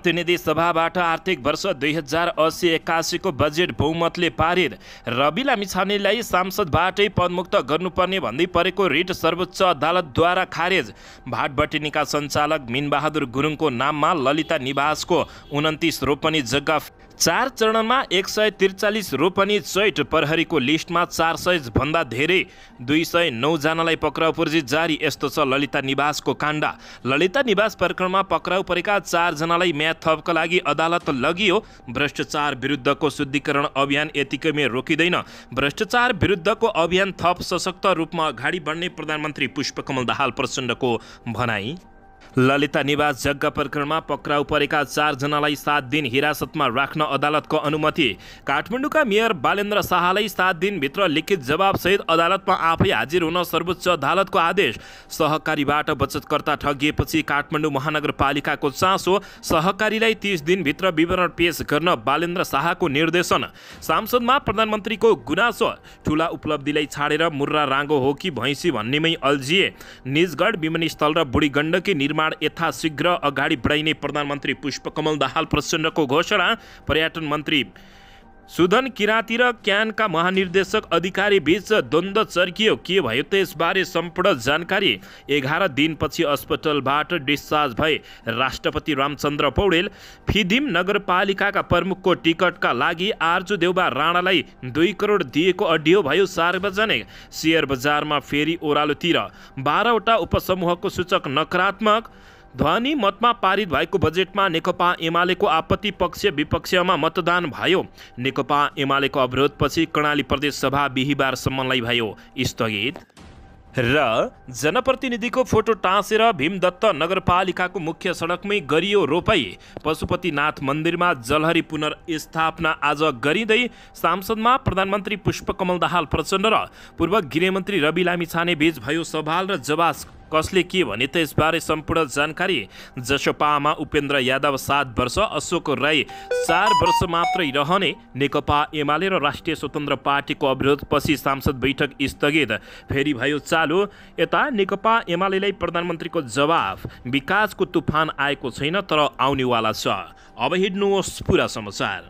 प्रतिनिधि सभाबाट आर्थिक वर्ष 2080-81 को बजेट बहुमतले पारित। रवि लामिछानेलाई सांसदबाटै पदमुक्त गर्नुपर्ने भन्दै परेको रिट सर्वोच्च अदालतद्वारा खारेज। भाटबटिनीका सञ्चालक मिनबहादुर गुरुङको नाममा ललिता निवासको 29 रोपनी जग्गा 4 चरणमा 143 रोपनी चैट। प्रहरीको लिस्टमा 400 भन्दा धेरै 209 जनालाई पक्राउ पूर्जी जारी। यस्तो छ ललिता निवासको काण्ड। ललिता निवास प्रकरणमा पक्राउ परेका 4 जनालाई म्याद थपका लागि अदालत लगियो। भ्रष्टाचार विरुद्धको शुद्धिकरण अभियान यतिकैमै रोकिँदैन। भ्रष्टाचार विरुद्धको अभियान थप सशक्त रूपमा अगाडि बढ्ने प्रधानमन्त्री पुष्पकमल दाहाल प्रचण्डको भनाई। ललिता निवास जग्गा प्रकरणमा पक्राउ परेका 4 जनालाई 7 दिन हिरासतमा राख्न अदालतको अनुमति। काठमाडौँका मेयर बालेन्द्र शाहलाई 7 दिनभित्र लिखित जवाबसहित अदालतमा आफै हाजिर हुन सर्वोच्च अदालतको आदेश। सहकारीबाट बचतकर्ता ठगिएपछि काठमाडौँ महानगरपालिकाको चासो। सहकारीलाई 30 दिनभित्र विवरण पेश गर्न बालेन्द्र शाहको निर्देशन। सांसदमा प्रधानमन्त्रीको गुनासो। ठुला उपलब्धिलाई छाडेर मुर्रा राँगो हो कि भैँसी भन्नेमै अल्झिए। निजगढ विमानस्थल र बुढी गण्डकी निर्माण यथाशीघ्र अगाडि बढाइने प्रधानमन्त्री पुष्पकमल दाहाल प्रचण्डको घोषणा। पर्यटन मन्त्री सुदन किराँती र क्यानका महानिर्देशक अधिकारी बीच द्वन्द्व चर्कियो। के भयो त्यसबारे सम्पूर्ण जानकारी। 11 दिनपछि अस्पतालबाट डिस्चार्ज भए राष्ट्रपति रामचन्द्र पौडेल। फिदिम नगरपालिकाका प्रमुखको टिकटका लागि आर्जु देउबा राणालाई 2 करोड दिएको अडियो भयो सार्वजनिक। शेयर बजारमा फेरि ओह्रालोतिर। 12वटा उपसमूहको सूचक नकारात्मक। ध्वनि मतमा पारित भएको बजेटमा नेकपा एमालेको आपत्ति। पक्ष विपक्षमा मतदान भयो। नेकपा एमालेको अवरोधपछि कर्णाली प्रदेश सभा बिहीबारसम्मलाई भयो स्थगित। र जनप्रतिनिधिको फोटो टाँसेर भीमदत्त नगरपालिकाको मुख्य सडकमै गरियो रोपाई। पशुपतिनाथ मन्दिरमा जलहरी पुनर्स्थापना आज गरिँदै सांसदमा प्रधानमन्त्री पुष्पकमल दाहाल प्रचण्ड र पूर्व गृहमन्त्री रवि लामिछाने बीच भयो सवाल र जवाफ। कसले के भने त्यसबारे सम्पूर्ण जानकारी। जसपामा उपेन्द्र यादव 7 वर्ष, अशोक राई 4 वर्ष मात्रै रहने। नेकपा एमाले र राष्ट्रिय स्वतन्त्र पार्टीको अवरोधपछि सांसद बैठक स्थगित। फेरि भयो चालु। यता नेकपा एमालेलाई प्रधानमन्त्रीको जवाफ। विकासको तुफान आएको छैन तर आउनेवाला छ। अब हिँड्नुहोस् पुरा समाचार।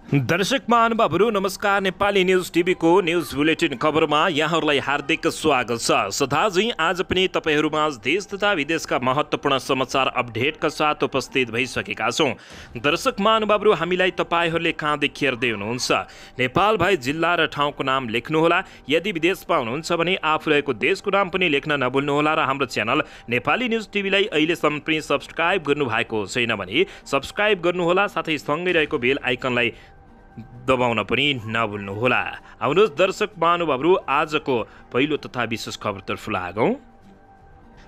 दर्शक महानुभावहरू नमस्कार। नेपाली न्युज टिभीको न्युज बुलेटिन खबरमा यहाँहरूलाई हार्दिक स्वागत छ। सदाझै आज पनि तपाईँहरूमा देश तथा विदेशका महत्त्वपूर्ण समाचार अपडेटका साथ उपस्थित भइसकेका छौँ। दर्शक महानुभावहरू हामीलाई तपाईँहरूले कहाँदेखि हेर्दै हुनुहुन्छ नेपाल भए जिल्ला र ठाउँको नाम लेख्नुहोला। यदि विदेशमा हुनुहुन्छ भने आफू रहेको देशको नाम पनि लेख्न नभुल्नुहोला र हाम्रो च्यानल नेपाली न्युज टिभीलाई अहिलेसम्म पनि सब्सक्राइब गर्नुभएको छैन भने सब्सक्राइब गर्नुहोला। साथै सँगै रहेको बेल आइकनलाई दबाउन पनि नभुल्नुहोला। आउनुहोस् दर्शक महानुभावहरू आजको पहिलो तथा विशेष खबरतर्फ लागौँ।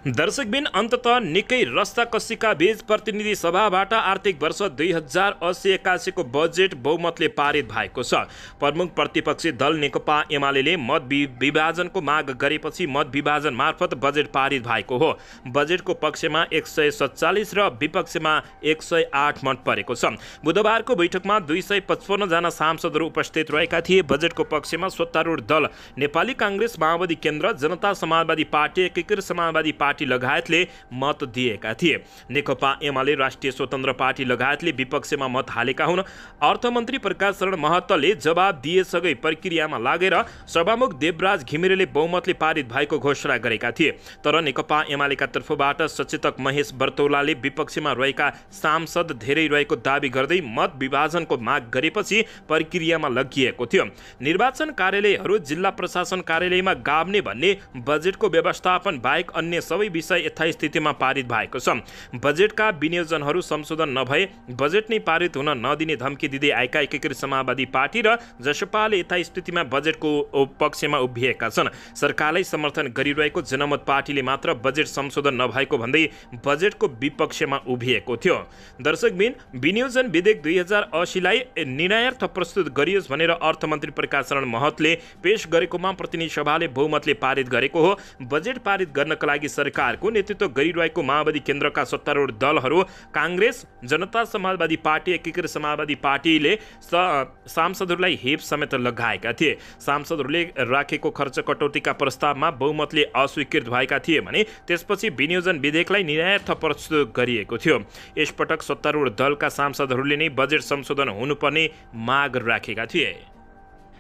दर्शकबिन अन्ततः निकै रस्ताकसीका बीच प्रतिनिधि सभाबाट आर्थिक वर्ष 2080-81 को बजेट बहुमतले पारित भएको छ। प्रमुख प्रतिपक्षी दल नेकपा एमाले मत विभाजनको माग गरेपछि मत विभाजन मार्फत बजेट पारित भएको हो। बजेटको पक्षमा 147 र विपक्षमा 108 मत परेको छ। बुधबारको बैठकमा 255 जना सांसदहरू उपस्थित रहेका थिए। बजेटको पक्षमा सत्तारूढ दल नेपाली काङ्ग्रेस, माओवादी केन्द्र, जनता समाजवादी पार्टी, एकीकृत समाजवादी पार्टी लगायतले मत दिएका थिए। नेकपा एमाले, राष्ट्रिय स्वतन्त्र पार्टी लगायतले विपक्षमा मत हालेका हुन्। अर्थमन्त्री प्रकाश शरण महतले जवाब दिएसँगै प्रक्रियामा लागेर सभामुख देवराज घिमिरेले बहुमतले पारित भएको घोषणा गरेका थिए। तर नेकपा एमालेका तर्फबाट सचेतक महेश बर्तौलाले विपक्षमा रहेका सांसद धेरै रहेको दावी गर्दै मत विभाजनको माग गरेपछि प्रक्रियामा लगिएको थियो। निर्वाचन कार्यालयहरू जिल्ला प्रशासन कार्यालयमा गाभ्ने भन्ने बजेटको व्यवस्थापन बाहेक अन्य सबै विषय यथास्थितिमा पारित भएको छ। बजेटका विनियोजनहरू संशोधन नभए बजेट नै पारित हुन नदिने धम्की दिँदै आएका एकीकृत समाजवादी पार्टी र जसपाले यथास्थितिमा बजेटको पक्षमा उभिएका छन्। सरकारलाई समर्थन गरिरहेको जनमत पार्टीले मात्र बजेट संशोधन नभएको भन्दै बजेटको विपक्षमा उभिएको थियो। दर्शकबिन विनियोजन विधेयक 2080 लाई निर्णयार्थ प्रस्तुत गरियोस् भनेर अर्थमन्त्री प्रकाश शरण महतले पेश गरेकोमा प्रतिनिधि सभाले बहुमतले पारित गरेको हो। बजेट पारित गर्नका लागि सरकारको नेतृत्व गरिरहेको माओवादी केन्द्रका सत्तारूढ दलहरू काङ्ग्रेस, जनता समाजवादी पार्टी, एकीकृत समाजवादी पार्टीले सांसदहरूलाई हेप समेत लगाएका थिए। सांसदहरूले राखेको खर्च कटौतीका प्रस्तावमा बहुमतले अस्वीकृत भएका थिए भने त्यसपछि विनियोजन विधेयकलाई न्यायार्थ प्रस्तुत गरिएको थियो। यसपटक सत्तारूढ दलका सांसदहरूले नै बजेट संशोधन हुनुपर्ने माग राखेका थिए।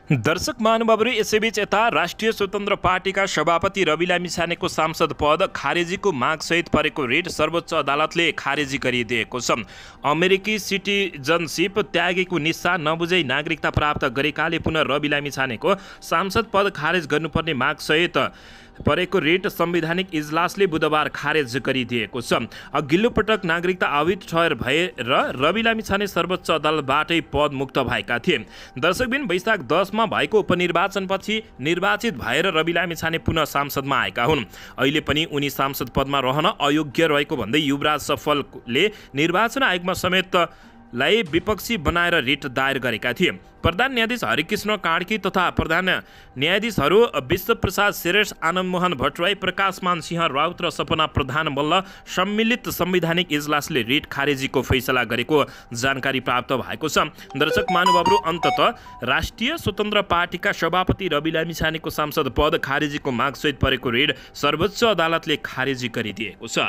दर्शक महानुभावहरू, यसैबीच यता राष्ट्रिय स्वतन्त्र पार्टीका सभापति रवि लामिछानेको सांसद पद खारेजीको मागसहित परेको रिट सर्वोच्च अदालतले खारेजी गरिदिएको छ। अमेरिकी सिटिजनसिप त्यागेको निस्सा नबुझै नागरिकता प्राप्त गरेकाले पुनः रवि लामिछानेको सांसद पद खारेज गर्नुपर्ने मागसहित परेको रिट संवैधानिक इजलासले बुधबार खारेज गरिदिएको छ। अघिल्लो पटक नागरिकता अवैध ठहर भएर रवि लामिछाने सर्वोच्च अदालतबाटै पदमुक्त भएका थिए। दर्शकबिन, वैशाख 10मा भएको उपनिर्वाचनपछि निर्वाचित भएर रवि लामिछाने पुनः सांसदमा आएका हुन्। अहिले पनि उनी सांसद पदमा रहन अयोग्य रहेको भन्दै युवराज सफलले निर्वाचन आयोगमा समेत लाई विपक्षी बनाएर रिट दायर गरेका थिए। प्रधान न्यायाधीश हरिकृष्ण कार्की तथा प्रधान न्यायाधीशहरू विश्वप्रसाद श्रेष्ठ, आनन्द मोहन भट्टराई, प्रकाशमान सिंह राउत र सपना प्रधान मल्ल सम्मिलित संवैधानिक इजलासले रिट खारेजीको फैसला गरेको जानकारी प्राप्त भएको छ। दर्शक महानुभावहरू, अन्ततः राष्ट्रिय स्वतन्त्र पार्टीका सभापति रवि लामिछानेको सांसद पद खारेजीको मागसहित परेको रिट सर्वोच्च अदालतले खारेजी गरिदिएको छ।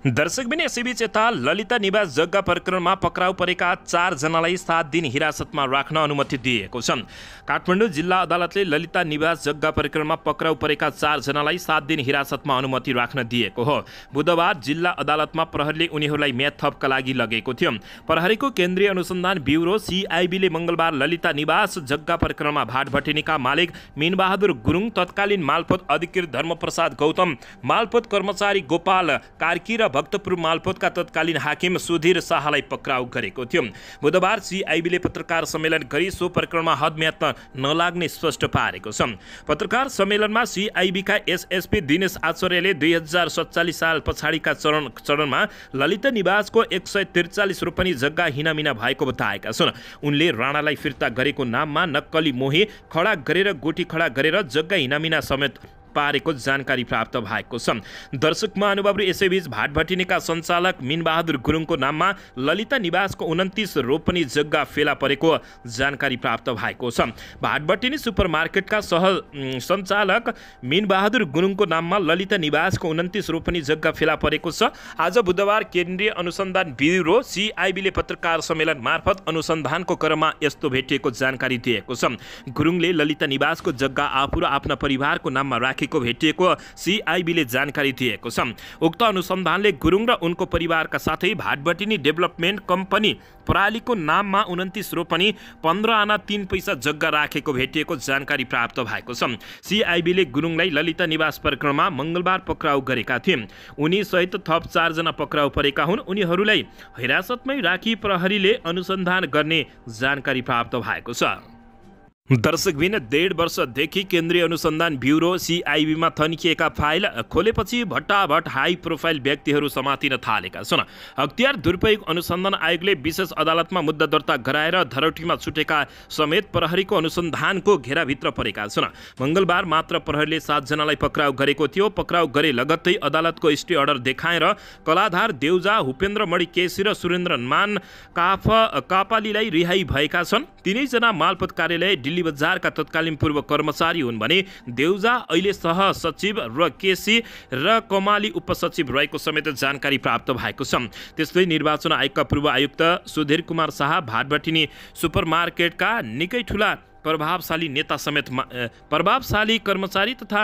दर्शकबिन, यसैबीच यता ललिता निवास जग्गा प्रकरणमा पक्राउ परेका 4 जनालाई 7 दिन हिरासतमा राख्न अनुमति दिएको छ। काठमाडौँ जिल्ला अदालतले ललिता निवास जग्गा प्रकरणमा पक्राउ परेका 4 जनालाई 7 दिन हिरासतमा अनुमति राख्न दिएको हो। बुधबार जिल्ला अदालतमा प्रहरीले उनीहरूलाई म्याद थपका लागि लगेको थियो। प्रहरीको केन्द्रीय अनुसन्धान ब्युरो CIBले मंगलबार ललिता निवास जग्गा प्रकरणमा भाटभटेनीका मालिक मीनबहादुर गुरुङ, तत्कालीन मालपोत अधिकृत धर्मप्रसाद गौतम, मालपोत कर्मचारी गोपाल कार्की र भक्तपुर मालपोतका तत्कालीन हाकिम सुधीर शाहलाई पक्राउ गरेको थियो। बुधबार CIBले पत्रकार सम्मेलन गरी सो प्रकरणमा हदम्याद नलाग्ने स्पष्ट पारेको छ। पत्रकार सम्मेलनमा CIBका SSP दिनेश आचार्यले 2047 साल पछाडिका चरणमा ललिता निवासको 143 रोपनी जग्गा हिनामिना भएको बताएका छन्। उनले राणालाई फिर्ता गरेको नाममा नक्कली मोही खडा गरेर गोठी खडा गरेर जग्गा हिनामिना समेत पारेको जानकारी प्राप्त भएको छ। दर्शक महानुभावहरू, यसैबीच भाटभटेनीका सञ्चालक मीनबहादुर गुरुङको नाममा ललिता निवासको 29 रोपनी जग्गा फेला परेको जानकारी प्राप्त भएको छ। भाटभटेनी सुपरमार्केटका सञ्चालक मीनबहादुर गुरुङको नाममा ललिता निवासको 29 रोपनी जग्गा फेला परेको छ। आज बुधबार केन्द्रीय अनुसन्धान ब्युरो CIBले पत्रकार सम्मेलन मार्फत अनुसन्धानको क्रममा यस्तो भेटिएको जानकारी दिएको छ। गुरुङले ललिता निवासको जग्गा आफू र आफ्ना परिवारको नाममा भेटिएको CIBले जानकारी दिएको छ। उक्त अनुसन्धानले गुरुङ र उनको परिवारका साथै भाटभटेनी डेभलपमेन्ट कम्पनी प्रणालीको नाममा 29 रोपनी 15 आना 3 पैसा जग्गा राखेको भेटिएको जानकारी प्राप्त भएको छ। CIBले गुरुङलाई ललिता निवास प्रकरणमा मंगलबार पक्राउ गरेका थिए। उनी सहित थप 4 जना पक्राउ परेका हुन्। उनीहरूलाई हिरासतमै राखी प्रहरीले अनुसन्धान गर्ने जानकारी प्राप्त भएको छ। दर्शकबिन, 1.5 वर्षदेखि केन्द्रीय अनुसन्धान ब्युरो CIBमा थन्किएका फाइल खोलेपछि भट्टाभट हाई प्रोफाइल व्यक्तिहरू समातिन थालेका छन्। अख्तियार दुरुपयोग अनुसन्धान आयोगले विशेष अदालतमा मुद्दा दर्ता गराएर धरौटीमा छुटेका समेत प्रहरीको अनुसन्धानको घेराभित्र परेका छन्। मंगलबार मात्र प्रहरीले 7 जनालाई पक्राउ गरेको थियो। पक्राउ गरे लगत्तै अदालतको स्टे अर्डर देखाएर कलाधार देउजा, हुपेन्द्र मणि केसी र सुरेन्द्र मान कापालीलाई रिहाई भएका छन्। तीनैजना मालपोत कार्यालय दिल्ली बजारका तत्कालीन पूर्व कर्मचारी हुन् भने देउजा अहिले सहसचिव र केसी र कमाली उपसचिव रहेको समेत जानकारी प्राप्त भएको छ। त्यस्तै निर्वाचन आयोगका पूर्व आयुक्त सुधीर कुमार शाह भाटभटेनी सुपरमार्केटका निकै ठूला प्रभावशाली नेता समेत प्रभावशाली कर्मचारी तथा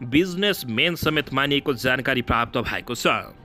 बिजनेसमेन समेत मानिएको जानकारी प्राप्त भएको छ।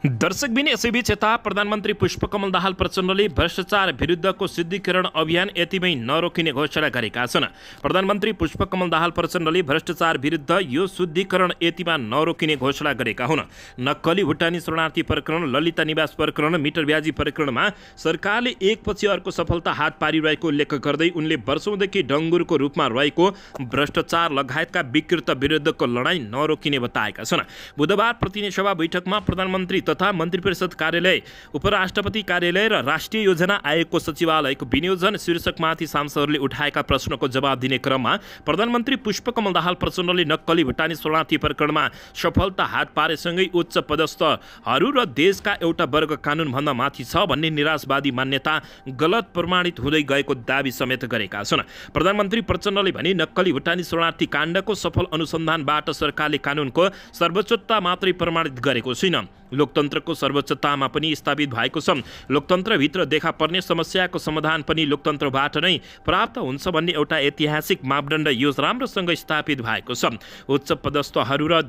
दर्शकबिन, यसैबीच यता प्रधानमन्त्री पुष्पकमल दाहाल प्रचण्डले भ्रष्टाचार विरुद्धको शुद्धिकरण अभियान यतिमै नरोकिने घोषणा गरेका छन्। प्रधानमन्त्री पुष्पकमल दाहाल प्रचण्डले भ्रष्टाचार विरुद्ध यो शुद्धिकरण यतिमा नरोकिने घोषणा गरेका हुन्। नक्कली भुटानी शरणार्थी प्रकरण, ललिता निवास प्रकरण, मिटर ब्याजी प्रकरणमा सरकारले एकपछि अर्को सफलता हात पारिरहेको उल्लेख गर्दै उनले वर्षौंदेखि डङ्गुरको रूपमा रहेको भ्रष्टाचार लगायतका विकृत विरुद्धको लडाईँ नरोकिने बताएका छन्। बुधबार प्रतिनिधि सभा बैठकमा प्रधानमन्त्री तथा मन्त्री परिषद कार्यालय, उपराष्ट्रपति कार्यालय र राष्ट्रिय योजना आयोगको सचिवालयको विनियोजन शीर्षकमाथि सांसदहरूले उठाएका प्रश्नको जवाब दिने क्रममा प्रधानमन्त्री पुष्पकमल दाहाल प्रचण्डले नक्कली भुटानी शरणार्थी प्रकरणमा सफलता हात पारेसँगै उच्च पदस्थहरू र देशका एउटा वर्ग कानुनभन्दा माथि छ भन्ने निराशवादी मान्यता गलत प्रमाणित हुँदै गएको दाबी समेत गरेका छन्। प्रधानमन्त्री प्रचण्डले भने नक्कली भुटानी शरणार्थी काण्डको सफल अनुसन्धानबाट सरकारले कानुनको सर्वोच्चता मात्रै प्रमाणित गरेको छैन, लोकतन्त्रको सर्वोच्चतामा पनि स्थापित भएको छ। लोकतन्त्रभित्र देखा पर्ने समस्याको समाधान पनि लोकतन्त्रबाट नै प्राप्त हुन्छ भन्ने एउटा ऐतिहासिक मापदण्ड यो राम्रोसँग स्थापित भएको छ। उच्च पदस्थहरू र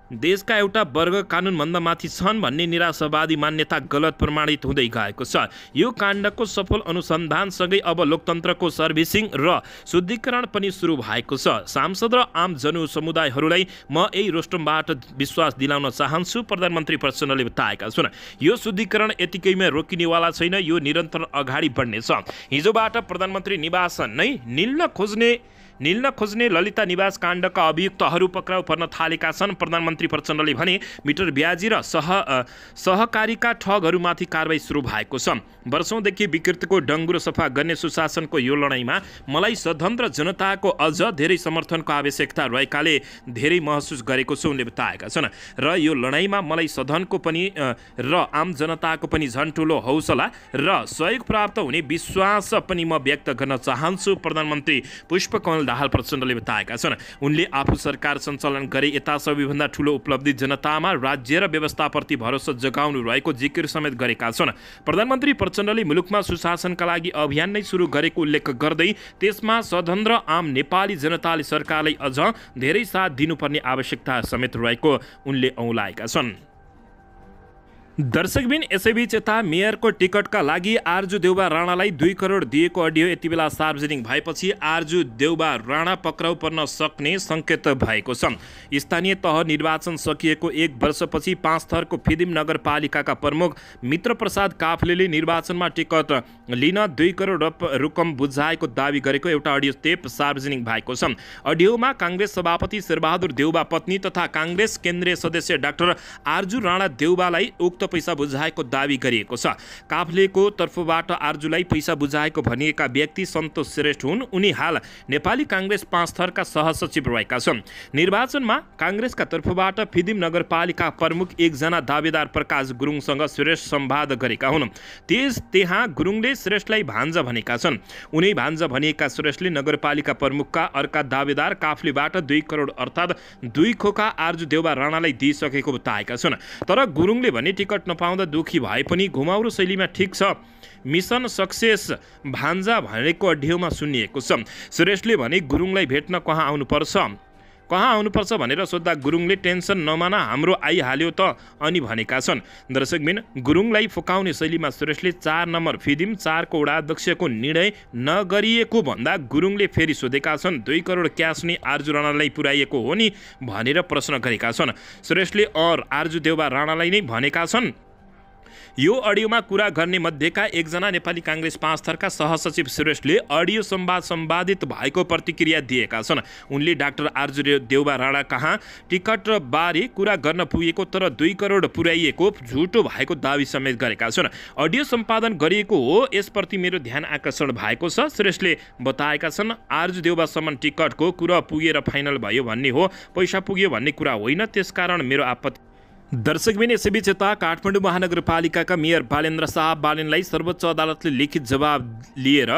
देशका एउटा वर्ग कानुनभन्दा माथि छन् भन्ने निराशावादी मान्यता गलत प्रमाणित हुँदै गएको छ। यो काण्डको सफल अनुसन्धानसँगै अब लोकतन्त्रको सर्भिसिङ र शुद्धिकरण पनि सुरु भएको छ। सांसद र आम जनसमुदायहरूलाई म यही रोस्टमबाट विश्वास दिलाउन चाहन्छु, प्रधानमन्त्री प्रचण्डले बताएका छन्। यो शुद्धिकरण यतिकैमा रोकिनेवाला छैन, यो निरन्तर अगाडि बढ्नेछ। हिजोबाट प्रधानमन्त्री निवास नै निल्न खोज्ने ललिता निवास काण्डका अभियुक्तहरू पक्राउ पर्न थालेका छन्। प्रधानमन्त्री प्रचण्डले भने मिटर ब्याजी र सहकारीका ठगहरूमाथि कारबाही सुरु भएको छ। वर्षौंदेखि विकृतिको डङ्गुरो सफा गर्ने सुशासनको यो लडाईँमा मलाई स्वतन्त्र जनताको अझ धेरै समर्थनको आवश्यकता रहेकाले धेरै महसुस गरेको छु, उनले बताएका छन्। र यो लडाईँमा मलाई सदनको पनि र आम जनताको पनि झन् ठुलो हौसला र सहयोग प्राप्त हुने विश्वास पनि म व्यक्त गर्न चाहन्छु, प्रधानमन्त्री पुष्पकमल दाहाल प्रचण्डले बताएका छन्। उनले आफू सरकार सञ्चालन गरे यता सबैभन्दा ठुलो उपलब्धि जनतामा राज्य र व्यवस्थाप्रति भरोसा जगाउनु रहेको जिकिर समेत गरेका छन्। प्रधानमन्त्री प्रचण्डले मुलुकमा सुशासनका लागि अभियान नै सुरु गरेको उल्लेख गर्दै त्यसमा सदन र आम नेपाली जनताले सरकारलाई अझ धेरै साथ दिनुपर्ने आवश्यकता समेत रहेको उनले औँलाएका छन्। दर्शकबिन यसैबीच यता मेयरको टिकटका लागि आरजु देउबा राणालाई 2 करोड दिएको अडियो यति बेला सार्वजनिक भएपछि आरजु देउबा राणा पक्राउ पर्न सक्ने सङ्केत भएको छ। स्थानीय तह निर्वाचन सकिएको 1 वर्षपछि 5 थरको फिदिम नगरपालिकाका प्रमुख मित्रप्रसाद काफ्लेले निर्वाचनमा टिकट लिन 2 करोड रकम बुझाएको दावी गरेको एउटा अडियो टेप सार्वजनिक भएको छ। अडियोमा काङ्ग्रेस सभापति शेरबहादुर देउबा पत्नी तथा काङ्ग्रेस केन्द्रीय सदस्य डाक्टर आरजु राणा देउबालाई उक्त पैसा बुझाएको दावी गरिएको छ। काफ्लेको तर्फबाट आरजुलाई पैसा बुझाएको भनिएका व्यक्ति सन्तोष श्रेष्ठ हुन्। उनी हाल नेपाली काङ्ग्रेस 5 थरका सहसचिव रहेका छन्। निर्वाचनमा काङ्ग्रेसका तर्फबाट फिदिम नगरपालिका प्रमुख एकजना दावेदार प्रकाश गुरुङसँग श्रेष्ठ संवाद गरेका हुन्। त्यहाँ गुरुङले श्रेष्ठलाई भान्जा भनेका छन्। उनी भान्जा भनिएका श्रेष्ठले नगरपालिका प्रमुखका अर्का दावेदार काफ्लेबाट 2 करोड अर्थात् 2 खोका आरजु देउबा राणालाई दिइसकेको बताएका छन्। तर गुरुङले भने टिकट नपाउँदा दुखी भए पनि घुमाउरो शैलीमा ठिक छ, मिसन सक्सेस भान्जा भनेको अडियोमा सुनिएको छ। श्रेष्ठले भने गुरुङलाई भेट्न कहाँ आउनुपर्छ भनेर सोद्धा गुरुङले टेन्सन नमाना हाम्रो आइहाल्यो त अनि भनेका छन्। दर्शकबिन गुरुङलाई फुकाउने शैलीमा श्रेष्ठले 4 नम्बर फिदिम 4 को वडाध्यक्षको निर्णय नगरिएको भन्दा गुरुङले फेरि सोधेका छन् 2 करोड क्यास नै आरजु राणालाई पुर्याइएको हो नि भनेर प्रश्न गरेका छन्। श्रेष्ठले आरजु देउबा राणालाई नै भनेका छन्। यो अडियोमा कुरा गर्ने मध्येका एकजना नेपाली काङ्ग्रेस 5 थरका सहसचिव श्रेष्ठले अडियो सम्वादित भएको प्रतिक्रिया दिएका छन्। उनले डाक्टर आरजु देउबा राणा कहाँ टिकट बारे कुरा गर्न पुगेको तर 2 करोड पुर्याइएको झुटो भएको दावी समेत गरेका छन्। अडियो सम्पादन गरिएको हो, यसप्रति मेरो ध्यान आकर्षण भएको छ, श्रेष्ठले बताएका छन्। आरजु देउबासम्म टिकटको कुरा पुगेर फाइनल भयो भन्ने हो, पैसा पुग्यो भन्ने कुरा होइन, त्यसकारण मेरो आपत्ति। दर्शकबिन यसैबीच यता काठमाडौँ महानगरपालिकाका मेयर बालेन्द्र शाह बालेनलाई सर्वोच्च अदालतले लिखित जवाब लिएर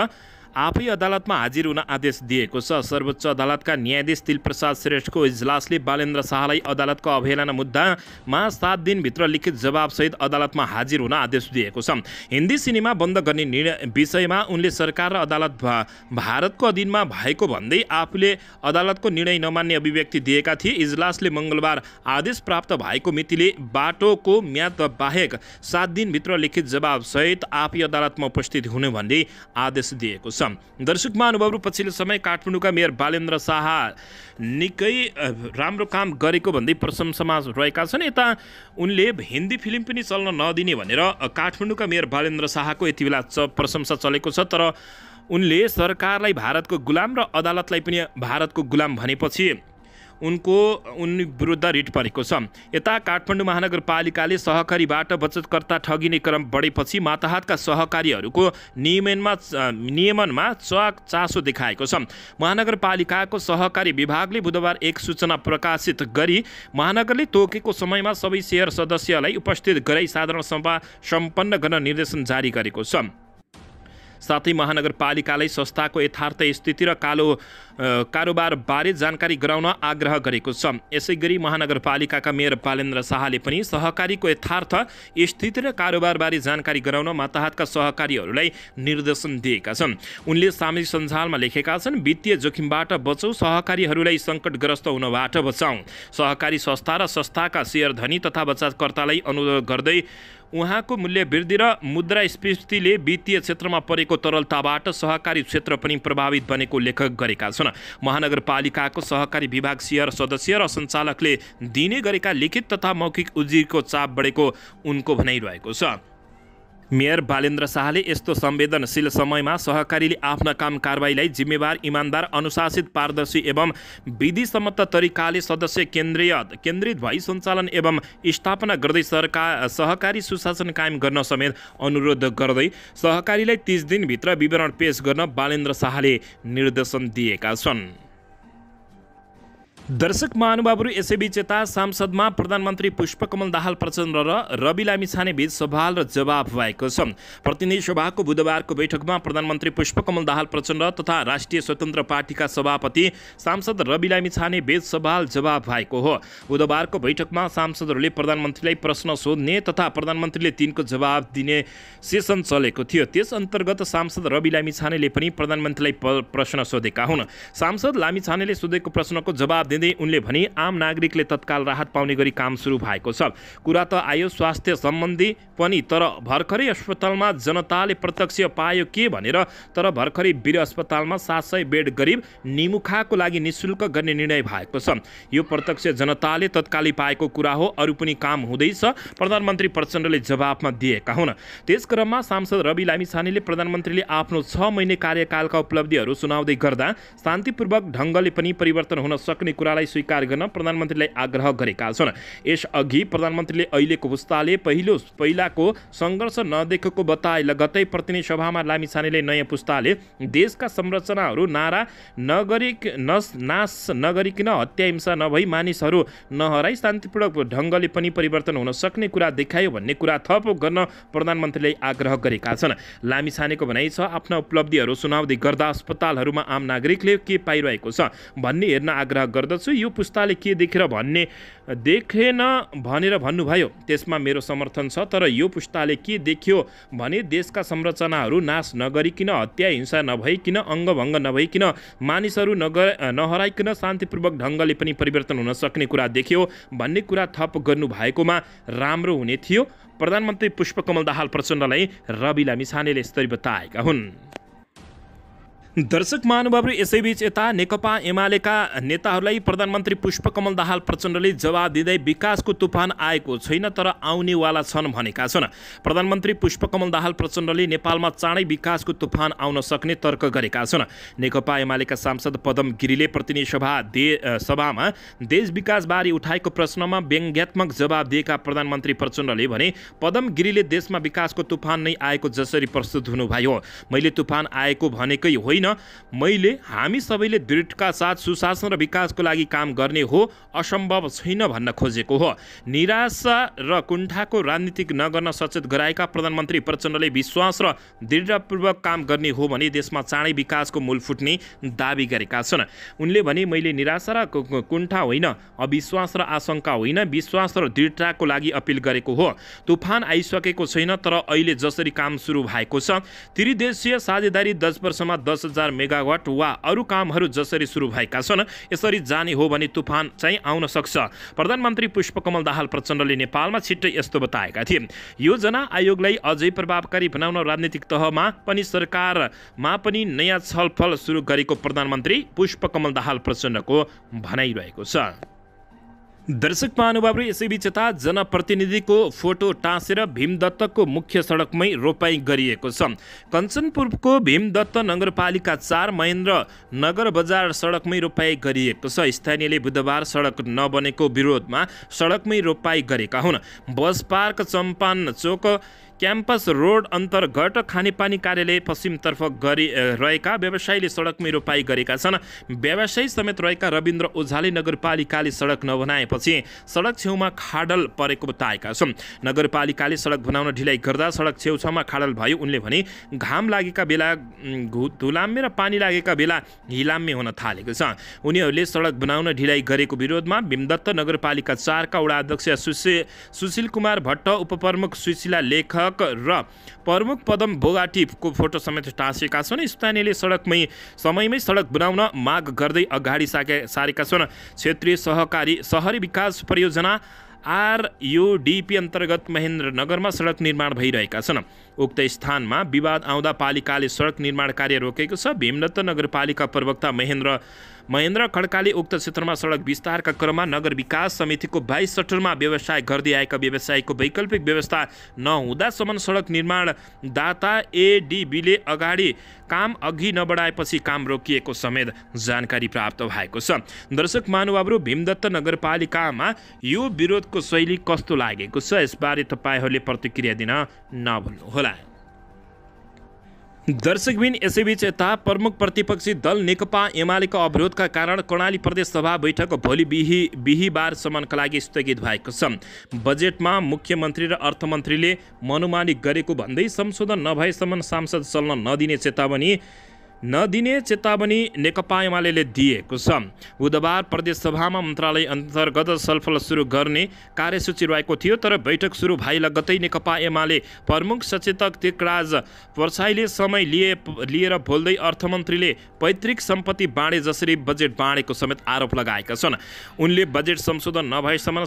आफै अदालतमा हाजिर हुन आदेश दिएको छ। सर्वोच्च अदालतका न्यायाधीश तिलप्रसाद श्रेष्ठको इजलासले बालेन्द्र शाहलाई अदालतको अवहेलना मुद्दामा 7 दिनभित्र लिखित जवाबसहित अदालतमा हाजिर हुन आदेश दिएको छ। हिन्दी सिनेमा बन्द गर्ने विषयमा उनले सरकार र अदालत भारतको अधीनमा भएको भन्दै आफूले अदालतको निर्णय नमान्ने अभिव्यक्ति दिएका थिए। इजलासले मङ्गलबार आदेश प्राप्त भएको मितिले बाटोको म्याद बाहेक 7 दिनभित्र लिखित जवाबसहित आफै अदालतमा उपस्थित हुनु भन्ने आदेश दिएको छ। दर्शक महानुभावहरू, पछिल्लो समय काठमाडौँका मेयर बालेन्द्र शाह निकै राम्रो काम गरेको भन्दै प्रशंसामा रहेका छन्। यता उनले हिन्दी फिल्म पनि चल्न नदिने भनेर काठमाडौँका मेयर बालेन्द्र शाहको यति बेला प्रशंसा चलेको छ। तर उनले सरकारलाई भारतको गुलाम र अदालतलाई पनि भारतको गुलाम भनेपछि उन विरुद्ध रिट परेको छ। यता काठमाडौँ महानगरपालिकाले सहकारीबाट बचतकर्ता ठगिने क्रम बढेपछि माताहातका सहकारीहरूको नियमनमा चासो देखाएको छ। महानगरपालिकाको सहकारी विभागले बुधबार एक सूचना प्रकाशित गरी महानगरले तोकेको समयमा सबै शेयर सदस्यलाई उपस्थित गराई साधारण सभा सम्पन्न गर्न निर्देशन जारी गरेको छ। साथै महानगरपालिकालाई संस्थाको यथार्थ स्थिति र कारोबारबारे जानकारी गराउन आग्रह गरेको छ। यसैगरी महानगरपालिकाका मेयर बालेन्द्र शाहले पनि सहकारीको यथार्थ स्थिति र कारोबारबारे जानकारी गराउन माताहातका सहकारीहरूलाई निर्देशन दिएका छन्। उनले सामाजिक सञ्जालमा लेखेका छन्, वित्तीय जोखिमबाट बचौँ, सहकारीहरूलाई सङ्कटग्रस्त हुनबाट बचाउँ। सहकारी संस्था र संस्थाका शेयरधनी तथा बचतकर्तालाई अनुरोध गर्दै उहाँको मूल्य वृद्धि र मुद्रास्फीतिले वित्तीय क्षेत्रमा परेको तरलताबाट सहकारी क्षेत्र पनि प्रभावित बनेको उल्लेख गरेका छन्। महानगरपालिकाको सहकारी विभाग शेयर सदस्य र सञ्चालकले दिने गरेका लिखित तथा मौखिक उजुरीको चाप बढेको उनको भनाइरहेको छ। मेयर बालेन्द्र शाहले यस्तो संवेदनशील समयमा सहकारीले आफ्ना काम कारबाहीलाई जिम्मेवार, इमान्दार, अनुशासित, पारदर्शी एवं विधिसम्मत तरिकाले सदस्य केन्द्रित भई सञ्चालन एवं स्थापना गर्दै सहकारी सुशासन कायम गर्न समेत अनुरोध गर्दै सहकारीलाई 30 दिनभित्र विवरण पेश गर्न बालेन्द्र शाहले निर्देशन दिएका छन्। दर्शक महानुभावहरू, यसैबीच यता सांसदमा प्रधानमन्त्री पुष्पकमल दाहाल प्रचण्ड र रवि लामिछाने बीच सवाल र जवाब भएको छ। प्रतिनिधि सभाको बुधबारको बैठकमा प्रधानमन्त्री पुष्पकमल दाहाल प्रचण्ड तथा राष्ट्रिय स्वतन्त्र पार्टीका सभापति सांसद रवि लामिछाने बीच सवाल जवाब भएको हो। बुधबारको बैठकमा सांसदहरूले प्रधानमन्त्रीलाई प्रश्न सोध्ने तथा प्रधानमन्त्रीले तिनको जवाब दिने सेसन चलेको थियो। त्यस अन्तर्गत सांसद रवि लामिछानेले पनि प्रधानमन्त्रीलाई प्रश्न सोधेका हुन्। सांसद लामिछानेले सोधेको प्रश्नको जवाब उनले भने आम नागरिकले तत्काल राहत पाउने गरी काम सुरु भएको छ। कुरा त आयो स्वास्थ्य सम्बन्धी पनि, तर भर्खरै अस्पतालमा जनताले प्रत्यक्ष पायो के भनेर। तर भर्खरै वीर अस्पतालमा 700 बेड गरिब निमुखाको लागि निःशुल्क गर्ने निर्णय भएको छ। यो प्रत्यक्ष जनताले तत्कालै पाएको कुरा हो, अरू पनि काम हुँदैछ, प्रधानमन्त्री प्रचण्डले जवाफमा दिएका हुन्। त्यसक्रममा सांसद रवि लामिछानेले प्रधानमन्त्रीले आफ्नो 6 महिने कार्यकालका उपलब्धिहरू सुनाउँदै गर्दा शान्तिपूर्वक ढङ्गले पनि परिवर्तन हुन सक्ने कुरालाई स्वीकार गर्न प्रधानमन्त्रीलाई आग्रह गरेका छन्। यसअघि प्रधानमन्त्रीले अहिलेको पुस्ताले पहिलाको सङ्घर्ष नदेखेको बताए। लगत्तै प्रतिनिधि सभामा लामिछानेले नयाँ पुस्ताले देशका संरचनाहरू नाश नगरिकन हत्या हिंसा नभई मानिसहरू नहराई शान्तिपूर्वक ढङ्गले पनि परिवर्तन हुन सक्ने कुरा देखायो भन्ने कुरा थप गर्न प्रधानमन्त्रीले आग्रह गरेका छन्। लामिछानेको भनाइ छ, आफ्ना उपलब्धिहरू सुनाउँदै गर्दा अस्पतालहरूमा आम नागरिकले के पाइरहेको छ भन्ने हेर्न आग्रह गर्दछु। यो पुस्ताले के देखेन भनेर भन्नुभयो, त्यसमा मेरो समर्थन छ। तर यो पुस्ताले के देख्यो भने देशका संरचनाहरू नाश नगरिकन, हत्या हिंसा नभइकन, अङ्गभङ्ग नभइकन, मानिसहरू नहराइकन शान्तिपूर्वक ढङ्गले पनि परिवर्तन हुन सक्ने कुरा देख्यो भन्ने कुरा थप गर्नुभएकोमा राम्रो हुने थियो। प्रधानमन्त्री पुष्पकमल दाहाल प्रचण्डलाई रवि लामिछानेले यसरी बताएका हुन्। दर्शक महानुभावहरू, यसैबीच यता नेकपा एमालेका नेताहरूलाई प्रधानमन्त्री पुष्पकमल दाहाल प्रचण्डले जवाब दिँदै विकासको तुफान आएको छैन तर आउनेवाला छन् भनेका छन्। प्रधानमन्त्री पुष्पकमल दाहाल प्रचण्डले नेपालमा चाँडै विकासको तुफान आउन सक्ने तर्क गरेका छन्। नेकपा एमालेका सांसद पदम गिरीले प्रतिनिधि सभामा देश विकासबारे उठाएको प्रश्नमा व्यङ्ग्यात्मक जवाब दिएका प्रधानमन्त्री प्रचण्डले भने, पदम गिरीले देशमा विकासको तुफान नै आएको जसरी प्रस्तुत हुनुभयो। मैले तुफान आएको भनेकै होइन, मैले हामी सबैले दृढता साथ सुशासन र विकासको लागि काम गर्ने हो, असम्भव छैन भन्न खोजेको हो। निराशा र कुण्ठाको राजनीति नगर्न सचेत गराएका प्रधानमन्त्री प्रचण्डले विश्वास र दृढतापूर्वक काम गर्ने हो भने देशमा चाँडै विकासको मूल फुट्ने दाबी गरेका छन्। उनले भने, मैले निराशा र कुण्ठा होइन, अविश्वास र आशंका होइन, विश्वास र दृढताको लागि अपिल गरेको हो। तुफान आइसकेको छैन, तर अहिले जसरी काम सुरु भएको छ, त्रिदेशीय साझेदारी 10 वर्षमा 10,000 मेगावाट वा अरू कामहरू जसरी सुरु भएका छन् यसरी जाने हो भने तुफान चाहिँ आउन सक्छ। प्रधानमन्त्री पुष्पकमल दाहाल प्रचण्डले नेपालमा छिट्टै यस्तो बताएका थिए। योजना आयोगलाई अझै प्रभावकारी बनाउन राजनीतिक तहमा पनि सरकारमा पनि नयाँ छलफल सुरु गरेको प्रधानमन्त्री पुष्पकमल दाहाल प्रचण्डको भनाइरहेको छ। दर्शक महानुभावहरू यसैबीच यता जनप्रतिनिधिको फोटो टाँसेर भीमदत्तको मुख्य सडकमै रोपाई गरिएको छ। कञ्चनपुरको भीमदत्त नगरपालिका 4 महेन्द्र नगर बजार सडकमै रोपाई गरिएको छ। स्थानीयले बुधबार सडक नबनेको विरोधमा सडकमै रोपाई गरेका हुन्। बस पार्क चम्पान चोक क्याम्पस रोड अन्तर्गत खानेपानी कार्यालय पश्चिमतर्फ रहेका व्यवसायीले सडकमै रोपाई गरेका छन्। व्यवसायी समेत रहेका रविन्द्र ओझाले नगरपालिकाले सडक नबनाएपछि सडक छेउमा खाडल परेको बताएका छन्। नगरपालिकाले सडक बनाउन ढिलाइ गर्दा सडक छेउछाउमा खाडल भयो। उनले भने घाम लागेका बेला धुलाम्मे र पानी लागेका बेला हिलाम्मे हुन थालेको छ। उनीहरूले सडक बनाउन ढिलाइ गरेको विरोधमा भीमदत्त नगरपालिका 4 का वडा अध्यक्ष सुशील कुमार भट्ट, उपप्रमुख सुशीला लेखक र प्रमुख पदम बोगाटीको फोटो समेत टाँसेका छन्। स्थानीयले समयमै सडक बनाउन माग गर्दै अगाडि सारेका छन्। क्षेत्रीय सहरी विकास परियोजना RUDP अन्तर्गत महेन्द्रनगरमा सडक निर्माण भइरहेका छन्। उक्त स्थानमा विवाद आउँदा पालिकाले सडक निर्माण कार्य रोकेको छ। भीमदत्त नगरपालिका प्रवक्ता महेन्द्र खड्काले उक्त क्षेत्रमा सडक विस्तारका क्रममा नगर विकास समितिको 22 सटरमा व्यवसाय गर्दै आएका व्यवसायको वैकल्पिक व्यवस्था नहुँदासम्म सडक निर्माण दाता ADBले काम अघि नबढाएपछि काम रोकिएको समेत जानकारी प्राप्त भएको छ। दर्शक महानुभावहरू, भीमदत्त नगरपालिकामा यो विरोधको शैली कस्तो लागेको छ यसबारे तपाईहरूले प्रतिक्रिया दिन नभुल्नुहोला। दर्शकबिन यसैबीच यता प्रमुख प्रतिपक्षी दल नेकपा एमालेको अवरोधका कारण कर्णाली प्रदेश सभा बैठक भोलि बिहीबारसम्मका लागि स्थगित भएको छ। बजेटमा मुख्यमन्त्री र अर्थमन्त्रीले मनोमानी गरेको भन्दै संशोधन नभएसम्म सांसद चल्न नदिने चेतावनी नेकपा एमाले दिएको छ। बुधबार प्रदेश सभामा मन्त्रालय अन्तर्गत छलफल सुरु गर्ने कार्यसूची रहेको थियो, तर बैठक सुरु भए लगत्तै नेकपा एमाले प्रमुख सचेतक टेकराज पर्साईले समय लिएर बोल्दै अर्थमन्त्रीले पैतृक सम्पत्ति बाँडे जसरी बजेट बाँडेको समेत आरोप लगाएका छन्। उनले बजेट संशोधन नभएसम्म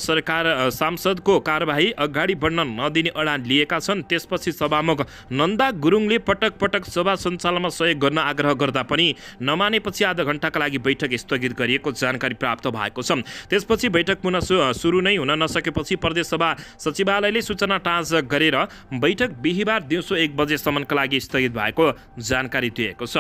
सांसदको कार्यवाही अगाडि बढ्न नदिने अडान लिएका छन्। त्यसपछि सभामुख नन्दा गुरुङले पटक पटक सभा सञ्चालनमा सहयोग गर्न आग्रह गर्दा पनि नमानेपछि आधा घण्टाका लागि बैठक स्थगित गरिएको जानकारी प्राप्त भएको छ। त्यसपछि बैठक पुनः सुरु नै हुन नसकेपछि प्रदेश सभा सचिवालयले सूचना टाँच गरेर बैठक बिहीबार दिउँसो 1 बजेसम्मका लागि स्थगित भएको जानकारी दिएको छ।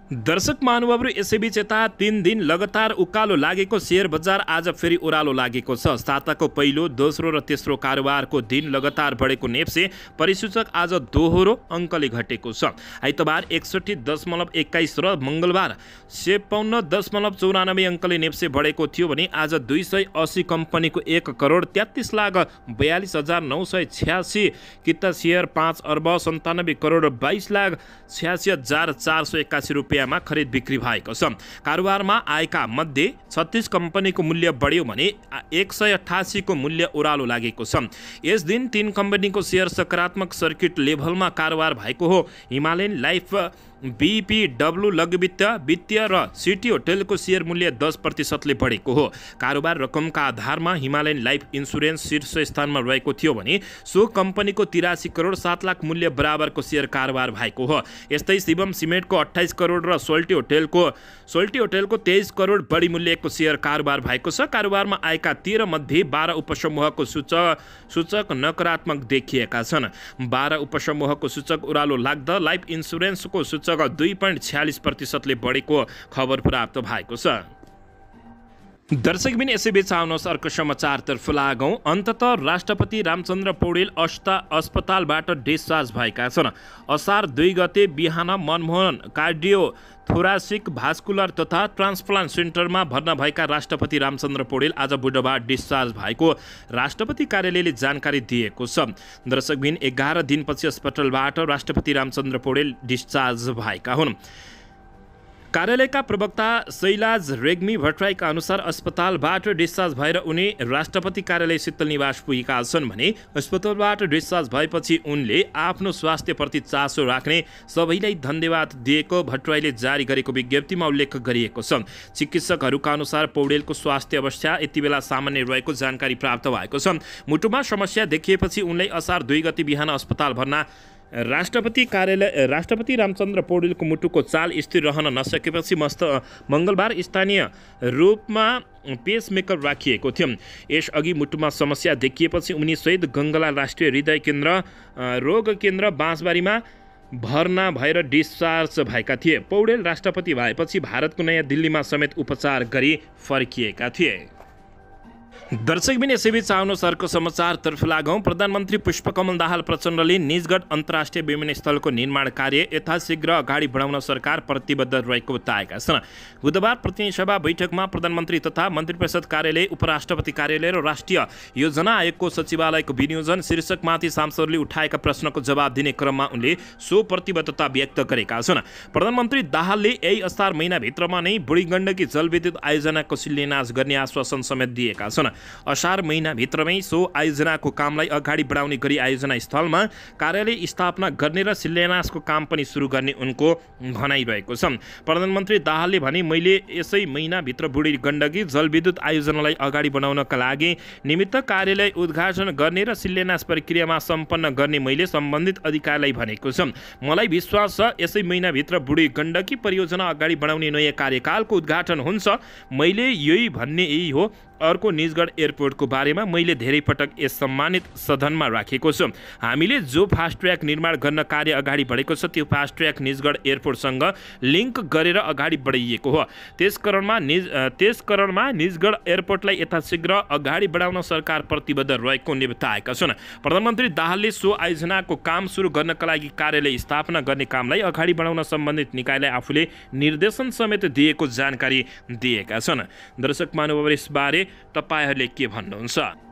दर्शक महानुभावहरू, यसैबीच यता 3 दिन लगातार उकालो लागेको शेयर बजार आज फेरि ओह्रालो लागेको छ। साताको पहिलो, दोस्रो र तेस्रो कारोबारको दिन लगातार बढेको नेप्से परिसूचक आज दोहोरो अङ्कले घटेको छ। आइतबार 61.21 र मंगलबार 56.94 अङ्कले नेप्से बढेको थियो भने आज 280 कम्पनीको 1,42,42,986 किता शेयर 5,97,22,86,481 रुपियाँमा खरिद बिक्री भएको छ। कारोबारमा आएका मध्ये 36 कम्पनीको मूल्य बढ्यो भने 188 को मूल्य ओह्रालो लागेको छ। यस दिन 3 कम्पनीको शेयर सकारात्मक सर्किट लेभलमा कारोबार भएको हो। हिमालयन लाइफ, BPW वित्तीय र सिटी होटलको शेयर मूल्य 10% बढेको हो। कारोबार रकमका आधारमा हिमालयन लाइफ इन्सुरेन्स शीर्ष स्थानमा रहेको थियो भने सो कम्पनीको 83 करोड 7 लाख मूल्य बराबरको शेयर कारोबार भएको हो। यस्तै शिवम सिमेन्टको 28 करोड र सोल्टी होटलको 23 करोड बढी मूल्यको शेयर कारोबार भएको छ। कारोबारमा आएका 13 मध्ये 12 उपसमूहको सूचक नकारात्मक देखिएका छन्। 12 उपसमूहको सूचक ओह्रालो लाग्दा लाइफ इन्सुरेन्सको सूचक 2.46% बढेको खबर प्राप्त भएको छ। दर्शकबिन यसैबीच आउनुहोस् अर्को समाचारतर्फ लागौँ। अन्ततः राष्ट्रपति रामचन्द्र पौडेल अस्पतालबाट डिस्चार्ज भएका छन्। असार 2 गते बिहान मनमोहन कार्डियो थोरासिक भास्कुलर तथा ट्रान्सप्लान्ट सेन्टरमा भर्ना भएका राष्ट्रपति रामचन्द्र पौडेल आज बुधबार डिस्चार्ज भएको राष्ट्रपति कार्यालयले जानकारी दिएको छ। दर्शकबिन 11 दिनपछि अस्पतालबाट राष्ट्रपति रामचन्द्र पौडेल डिस्चार्ज भएका हुन्। कार्यालयका प्रवक्ता शैलाज रेग्मी भट्टराईका अनुसार अस्पतालबाट डिस्चार्ज भएर उनी राष्ट्रपति कार्यालय शीतल निवास पुगेका छन् भने अस्पतालबाट डिस्चार्ज भएपछि उनले आफ्नो स्वास्थ्यप्रति चासो राख्ने सबैलाई धन्यवाद दिएको भट्टराईले जारी गरेको विज्ञप्तिमा उल्लेख गरिएको छ। चिकित्सकहरूका अनुसार पौडेलको स्वास्थ्य अवस्था यति बेला सामान्य रहेको जानकारी प्राप्त भएको छ। मुटुमा समस्या देखिएपछि उनलाई असार 2 गते बिहान अस्पताल भर्ना राष्ट्रपति रामचन्द्र पौडेलको मुटुको चाल स्थिर रहन नसकेपछि मङ्गलबार स्थानीय रूपमा पेसमेकर राखिएको थियो। यसअघि मुटुमा समस्या देखिएपछि उनी शहीद गङ्गालाल राष्ट्रिय हृदय केन्द्र रोग केन्द्र बाँसबारीमा भर्ना भएर डिस्चार्ज भएका थिए। पौडेल राष्ट्रपति भएपछि भारतको नयाँ दिल्लीमा समेत उपचार गरी फर्किएका थिए। दर्शकबिन यसैबीच आउनुसारको समाचारतर्फ लागौँ। प्रधानमन्त्री पुष्पकमल दाहाल प्रचण्डले निजगढ अन्तर्राष्ट्रिय विमानस्थलको निर्माण कार्य यथाशीघ्र अगाडि बढाउन सरकार प्रतिबद्ध रहेको बताएका छन्। बुधबार प्रतिनिधि सभा बैठकमा प्रधानमन्त्री तथा मन्त्रिपरिषद कार्यालय, उपराष्ट्रपति कार्यालय र राष्ट्रिय योजना आयोगको सचिवालयको विनियोजन शीर्षकमाथि सांसदले उठाएका प्रश्नको जवाब दिने क्रममा उनले सो प्रतिबद्धता व्यक्त गरेका छन्। प्रधानमन्त्री दाहालले यही असार महिनाभित्रमा नै बुढीगण्डकी जलविद्युत आयोजनाको शिलान्यास गर्ने आश्वासन समेत दिएका छन्। असार महिनाभित्रमै सो आयोजनाको कामलाई अगाडि बढाउने गरी आयोजना स्थलमा कार्यालय स्थापना गर्ने र शिलान्यासको काम पनि सुरु गर्ने उनको भनाइरहेको छ। प्रधानमन्त्री दाहालले भने, मैले यसै महिनाभित्र बुढी गण्डकी जलविद्युत आयोजनालाई अगाडि बढाउनका लागि निमित्त कार्यालय उद्घाटन गर्ने र शिलान्यास प्रक्रियामा सम्पन्न गर्ने मैले सम्बन्धित अधिकारीलाई भनेको छु। मलाई विश्वास छ यसै महिनाभित्र बुढी गण्डकी परियोजना अगाडि बढाउने नयाँ कार्यकालको उद्घाटन हुन्छ। मैले यही भन्ने यही हो। अर्को निजगढ एयरपोर्टको बारेमा मैले धेरै पटक यस सम्मानित सदनमा राखेको छु। हामीले जो फास्ट ट्र्याक निर्माण गर्न कार्य अगाडि बढेको छ त्यो फास्ट ट्र्याक निजगढ एयरपोर्टसँग लिङ्क गरेर अगाडि बढाइएको हो। त्यसकरणमा निजगढ एयरपोर्टलाई यथाशीघ्र अगाडि बढाउन सरकार प्रतिबद्ध रहेको उनले बताएका छन्। प्रधानमन्त्री दाहालले सो आयोजनाको काम सुरु गर्नका लागि कार्यालय स्थापना गर्ने कामलाई अगाडि बढाउन सम्बन्धित निकायलाई आफूले निर्देशन समेत दिएको जानकारी दिएका छन्। दर्शक महानुभाव, यसबारे तपाईहरूले के भन्नुहुन्छ?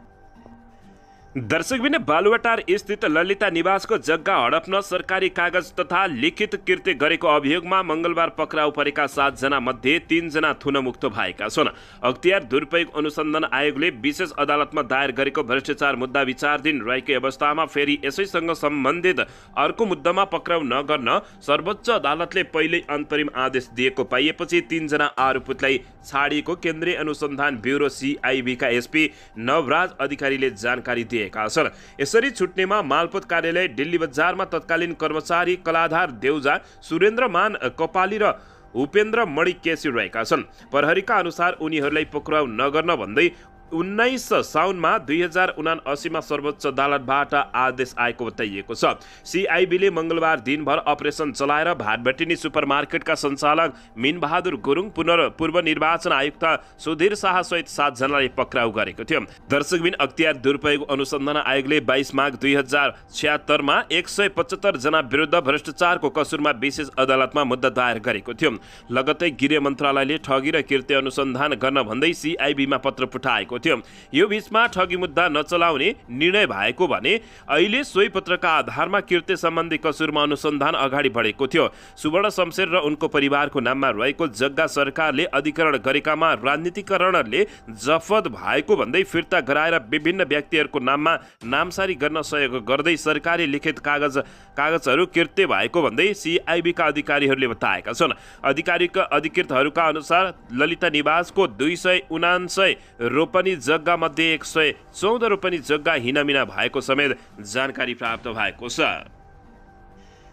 दर्शकबिन बालुवाटार स्थित ललिता निवासको जग्गा हडप्न सरकारी कागज तथा लिखित कृत्य गरेको अभियोगमा मङ्गलबार पक्राउ परेका 7 जना मध्ये 3 जना थुनमुक्त भएका छन्। अख्तियार दुरुपयोग अनुसन्धान आयोगले विशेष अदालतमा दायर गरेको भ्रष्टाचार मुद्दा विचाराधीन रहेको अवस्थामा फेरि यसैसँग सम्बन्धित अर्को मुद्दामा पक्राउ नगर्न सर्वोच्च अदालतले पहिल्यै अन्तरिम आदेश दिएको पाइएपछि 3 जना आरोपितलाई छाडिएको केन्द्रीय अनुसन्धान ब्युरो CIB का SP नवराज अधिकारीले जानकारी दिए। यसरी छुट्नेमा मालपोत कार्यालय, दिल्ली बजारमा तत्कालीन कर्मचारी कलाधार देउजा, सुरेन्द्र मान कपाली र उपेन्द्र मणि केसी रहेका छन्। प्रहरीका अनुसार उनीहरूलाई पक्राउ नगर्न भन्दै 19 साउनमा 2079 मा सर्वोच्च अदालतबाट आदेश आएको बताइएको छ। CIBले मङ्गलबार दिनभर अपरेसन चलाएर भाटभटिनी सुपरमार्केटका सञ्चालक मिनबहादुर गुरुङ, पूर्व निर्वाचन आयुक्त सुधीर शाह सहित 7 जनालाई पक्राउ गरेको थियो। दर्शकबिन अख्तियार दुरुपयोग अनुसन्धान आयोगले 22 माघ 2076 मा 175 जना विरुद्ध भ्रष्टाचारको कसुरमा विशेष अदालतमा मुद्दा दायर गरेको थियो। लगत्तै गृह मन्त्रालयले ठगी र कृत्य अनुसन्धान गर्न भन्दै CIBमा पत्र पठाएको थियो। यो बीचमा ठगी मुद्दा नचलाउने निर्णय भएको भने अहिले सोही पत्रका आधारमा कृत्य सम्बन्धी कसुरमा अनुसन्धान अगाडि बढेको थियो। सुवर्ण शमशेर र उनको परिवारको नाममा रहेको जग्गा सरकारले अधिग्रहण गरेकामा राजनीतिकरणले जफत भएको भन्दै फिर्ता गराएर विभिन्न व्यक्तिहरूको नाममा नामसारी गर्न सहयोग गर्दै सरकारी लिखित कागजहरू कृत्य भएको भन्दै CIB का अधिकारीहरूले बताएका छन्। अधिकृतहरूका अनुसार ललिता निवासको 279 रोपनी जग्गा मध्ये 114 रोपनी जग्गा हिनामिना भएको समेत जानकारी प्राप्त भएको छ।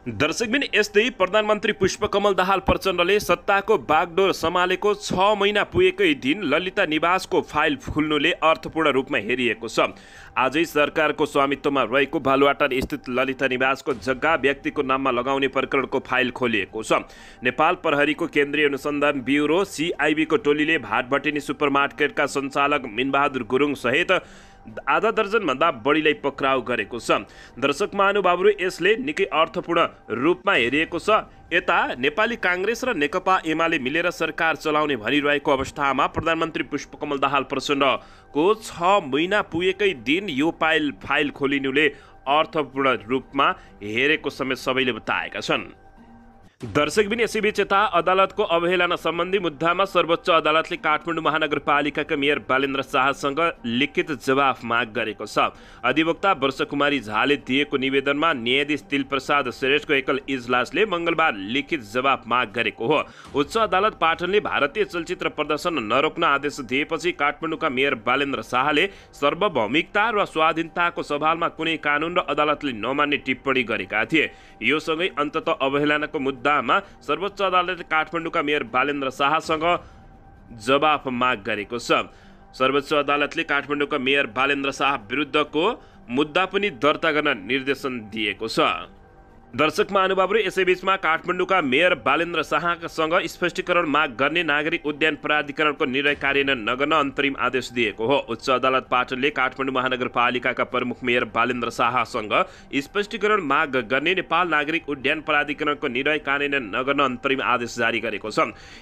दर्शकबिन यस्तै प्रधानमन्त्री पुष्पकमल दाहाल प्रचण्डले सत्ताको बागडोर सम्हालेको 6 महिना पुगेकै दिन ललिता निवासको फाइल खुल्नुले अर्थपूर्ण रूपमा हेरिएको छ। आजै सरकारको स्वामित्वमा रहेको बालुवाटार स्थित ललिता निवासको जग्गा व्यक्तिको नाममा लगाउने प्रकरणको फाइल खोलिएको छ। नेपाल प्रहरीको केन्द्रीय अनुसन्धान ब्युरो CIB को टोलीले भाटभटिनी सुपरमार्केटका सञ्चालक मिनबहादुर गुरुङ सहित आधा दर्जन भन्दा बढीलाई पक्राउ गरेको छ। दर्शक महानुभावहरू, यसले निकै अर्थपूर्ण रूपमा हेरिएको छ। यता नेपाली काङ्ग्रेस र नेकपा एमाले मिलेर सरकार चलाउने भनिरहेको अवस्थामा प्रधानमन्त्री पुष्पकमल दाहाल प्रचण्डको 6 महिना पुगेकै दिन यो फाइल खोलिनुले अर्थपूर्ण रूपमा हेरेको समेत सबैले बताएका छन्। दर्शकबिन यसैबीच यता अदालतको अवहेलना सम्बन्धी मुद्दामा सर्वोच्च अदालतले काठमाडौँ महानगरपालिकाका मेयर बालेन्द्र शाहसँग लिखित जवाफ माग गरेको छ। अधिवक्ता वर्षकुमारी झाले दिएको निवेदनमा न्यायाधीश तिलप्रसाद श्रेष्ठको एकल इजलासले मङ्गलबार लिखित जवाफ माग गरेको हो। उच्च अदालत पाटनले भारतीय चलचित्र प्रदर्शन नरोक्न आदेश दिएपछि काठमाडौँका मेयर बालेन्द्र शाहले सार्वभौमिकता र स्वाधीनताको सवालमा कुनै कानुन र अदालतले नमान्ने टिप्पणी गरेका थिए। यो सँगै अन्ततः अवहेलनाको मुद्दामा सर्वोच्च अदालतले काठमाडौँका मेयर बालेन्द्र शाहसँग जवाफ माग गरेको छ। सर्वोच्च अदालतले काठमाडौँका मेयर बालेन्द्र शाह विरुद्धको मुद्दा पनि दर्ता गर्न निर्देशन दिएको छ। दर्शक महानुभावहरू, यसैबीचमा काठमाडौँका मेयर बालेन्द्र शाहसँग स्पष्टीकरण माग गर्ने नागरिक उद्यान प्राधिकरणको निर्णय कार्यान्वयन नगर्न अन्तरिम आदेश दिएको हो। उच्च अदालत पाटनले काठमाडौँ महानगरपालिकाका प्रमुख मेयर बालेन्द्र शाहसँग स्पष्टीकरण माग गर्ने नेपाल नागरिक उद्यान प्राधिकरणको निर्णय कार्यान्वयन नगर्न अन्तरिम आदेश जारी गरेको छ।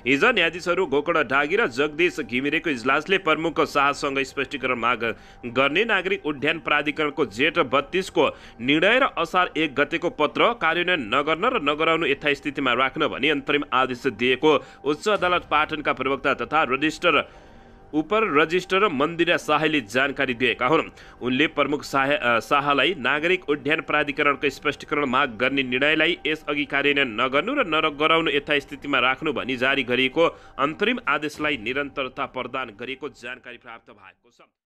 हिजो न्यायाधीशहरू गोकर्ण डागी र जगदीश घिमिरेको इजलासले प्रमुख शाहसँग स्पष्टीकरण माग गर्ने नागरिक उद्यान प्राधिकरणको जेठ 32 को निर्णय र असार 1 गतेको पत्र कार्यान्वयन नगर्न र नगराउनु यथास्थितिमा राख्न भनी अन्तरिम आदेश दिएको उच्च अदालत पाटनका प्रवक्ता तथा रजिस्टर मन्दिरा शाहले जानकारी दिएका हुन्। उनले प्रमुख शाहलाई नागरिक उद्यान प्राधिकरणको स्पष्टीकरण माग गर्ने निर्णयलाई यसअघि कार्यान्वयन नगर्नु र नगराउनु यथास्थितिमा राख्नु भनी जारी गरिएको अन्तरिम आदेशलाई निरन्तरता प्रदान गरेको जानकारी प्राप्त भएको छ।